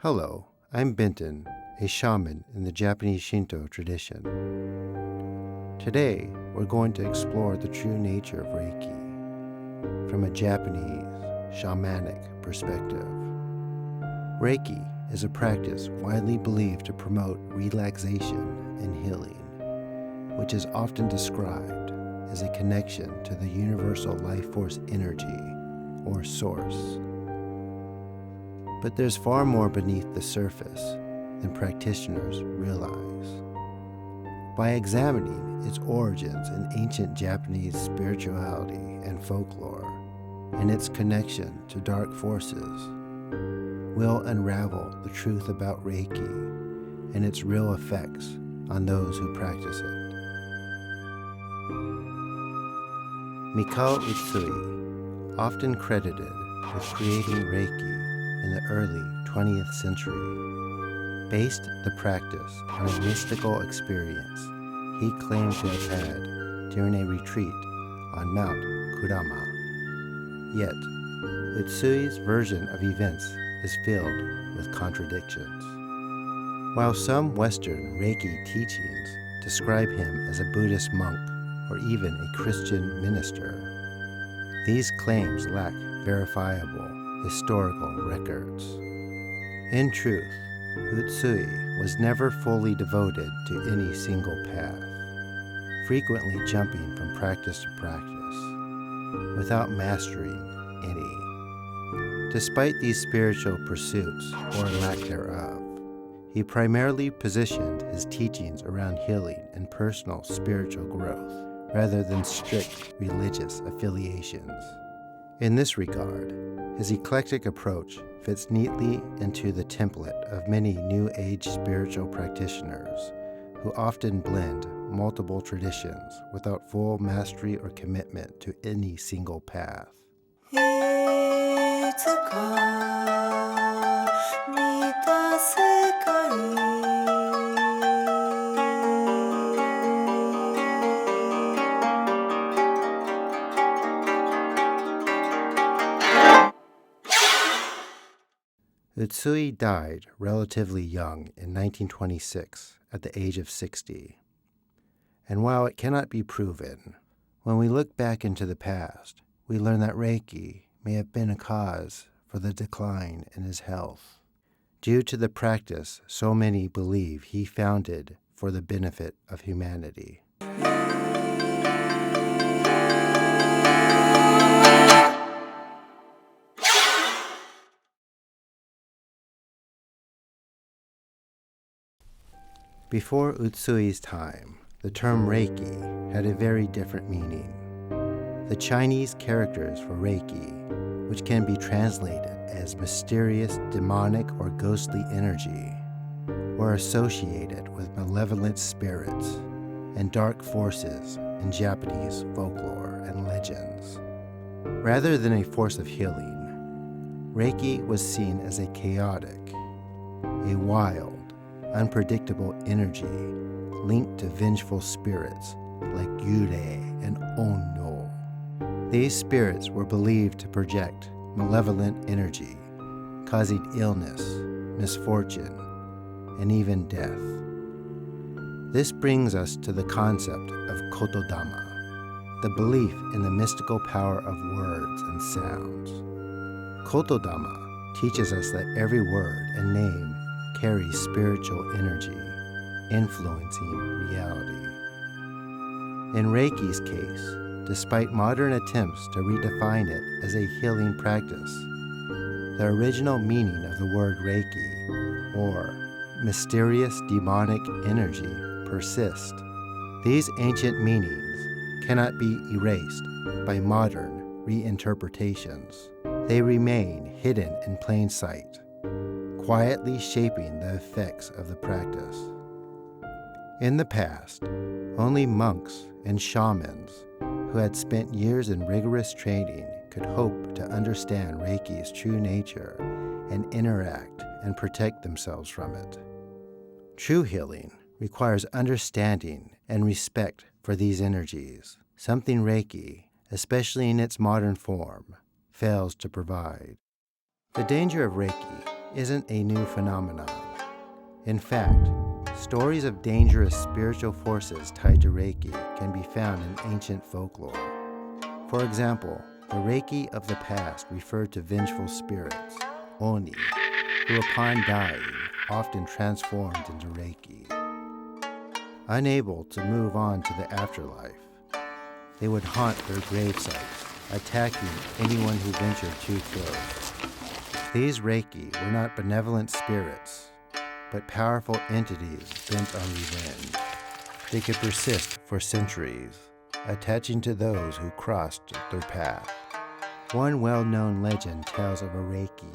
Hello, I'm Benton, a shaman in the Japanese Shinto tradition. Today, we're going to explore the true nature of Reiki from a Japanese shamanic perspective. Reiki is a practice widely believed to promote relaxation and healing, which is often described as a connection to the universal life force energy or source. But there's far more beneath the surface than practitioners realize. By examining its origins in ancient Japanese spirituality and folklore, and its connection to dark forces, we'll unravel the truth about Reiki and its real effects on those who practice it. Mikao Usui, often credited with creating Reiki in the early 20th century, based the practice on a mystical experience he claimed to have had during a retreat on Mount Kurama. Yet, Utsui's version of events is filled with contradictions. While some Western Reiki teachings describe him as a Buddhist monk or even a Christian minister, these claims lack verifiable historical records. In truth, Utsui was never fully devoted to any single path, frequently jumping from practice to practice, without mastering any. Despite these spiritual pursuits, or lack thereof, he primarily positioned his teachings around healing and personal spiritual growth, rather than strict religious affiliations. In this regard, his eclectic approach fits neatly into the template of many New Age spiritual practitioners who often blend multiple traditions without full mastery or commitment to any single path. Utsui died relatively young in 1926 at the age of 60. And while it cannot be proven, when we look back into the past, we learn that Reiki may have been a cause for the decline in his health, due to the practice so many believe he founded for the benefit of humanity. Before Utsui's time, the term Reiki had a very different meaning. The Chinese characters for Reiki, which can be translated as mysterious, demonic, or ghostly energy, were associated with malevolent spirits and dark forces in Japanese folklore and legends. Rather than a force of healing, Reiki was seen as a chaotic, a wild, unpredictable energy linked to vengeful spirits like Yurei and Onno. These spirits were believed to project malevolent energy, causing illness, misfortune, and even death. This brings us to the concept of kotodama, the belief in the mystical power of words and sounds. Kotodama teaches us that every word and name carries spiritual energy, influencing reality. In Reiki's case, despite modern attempts to redefine it as a healing practice, the original meaning of the word Reiki, or mysterious demonic energy, persists. These ancient meanings cannot be erased by modern reinterpretations. They remain hidden in plain sight, quietly shaping the effects of the practice. In the past, only monks and shamans who had spent years in rigorous training could hope to understand Reiki's true nature and interact and protect themselves from it. True healing requires understanding and respect for these energies, something Reiki, especially in its modern form, fails to provide. The danger of Reiki isn't a new phenomenon. In fact, stories of dangerous spiritual forces tied to Reiki can be found in ancient folklore. For example, the Reiki of the past referred to vengeful spirits, Oni, who upon dying often transformed into Reiki. Unable to move on to the afterlife, they would haunt their gravesites, attacking anyone who ventured too close. These Reiki were not benevolent spirits, but powerful entities bent on revenge. They could persist for centuries, attaching to those who crossed their path. One well-known legend tells of a Reiki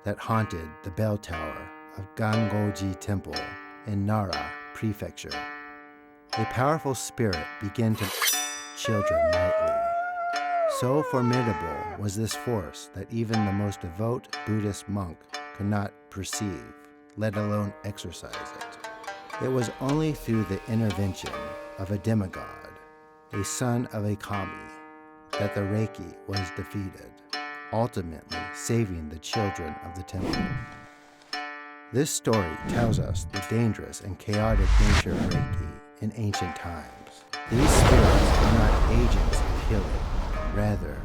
that haunted the bell tower of Gangoji Temple in Nara Prefecture. A powerful spirit began to children nightly. So formidable was this force that even the most devout Buddhist monk could not perceive, let alone exorcise it. It was only through the intervention of a demigod, a son of a kami, that the Reiki was defeated, ultimately saving the children of the temple. This story tells us the dangerous and chaotic nature of Reiki in ancient times. These spirits were not agents of healing. Rather,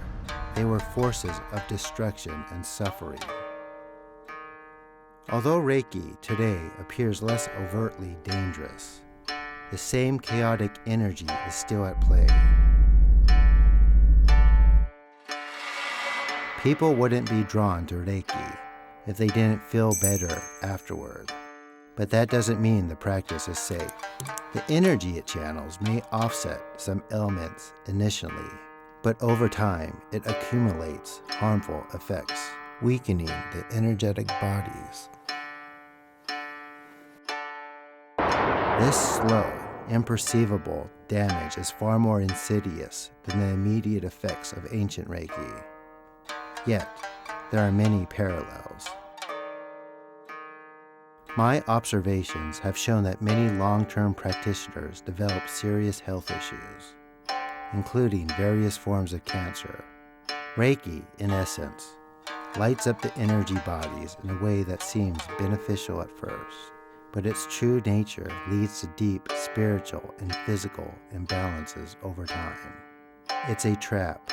they were forces of destruction and suffering. Although Reiki today appears less overtly dangerous, the same chaotic energy is still at play. People wouldn't be drawn to Reiki if they didn't feel better afterward. But that doesn't mean the practice is safe. The energy it channels may offset some elements initially, but over time it accumulates harmful effects, weakening the energetic bodies. This slow, imperceivable damage is far more insidious than the immediate effects of ancient Reiki. Yet, there are many parallels. My observations have shown that many long-term practitioners develop serious health issues, including various forms of cancer. Reiki, in essence, lights up the energy bodies in a way that seems beneficial at first, but its true nature leads to deep spiritual and physical imbalances over time. It's a trap,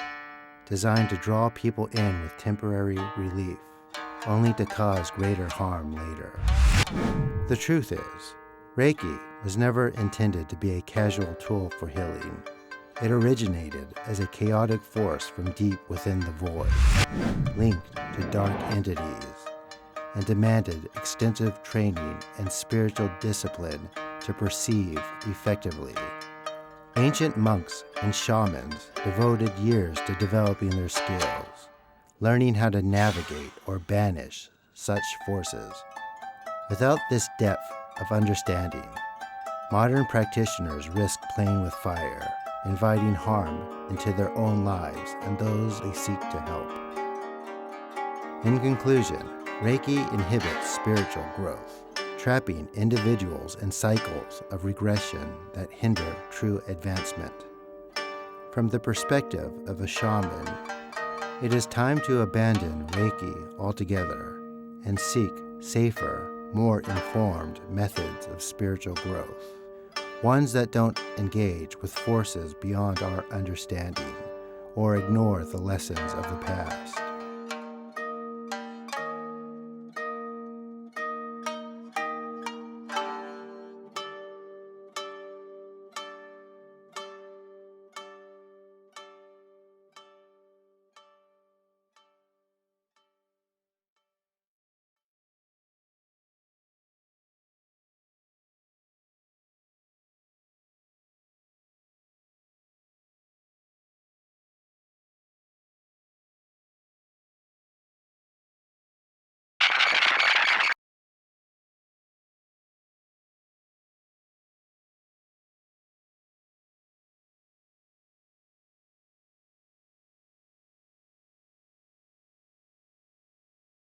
designed to draw people in with temporary relief, only to cause greater harm later. The truth is, Reiki was never intended to be a casual tool for healing. It originated as a chaotic force from deep within the void, linked to dark entities, and demanded extensive training and spiritual discipline to perceive effectively. Ancient monks and shamans devoted years to developing their skills, learning how to navigate or banish such forces. Without this depth of understanding, modern practitioners risk playing with fire, inviting harm into their own lives and those they seek to help. In conclusion, Reiki inhibits spiritual growth, trapping individuals in cycles of regression that hinder true advancement. From the perspective of a shaman, it is time to abandon Reiki altogether and seek safer, more informed methods of spiritual growth, ones that don't engage with forces beyond our understanding or ignore the lessons of the past.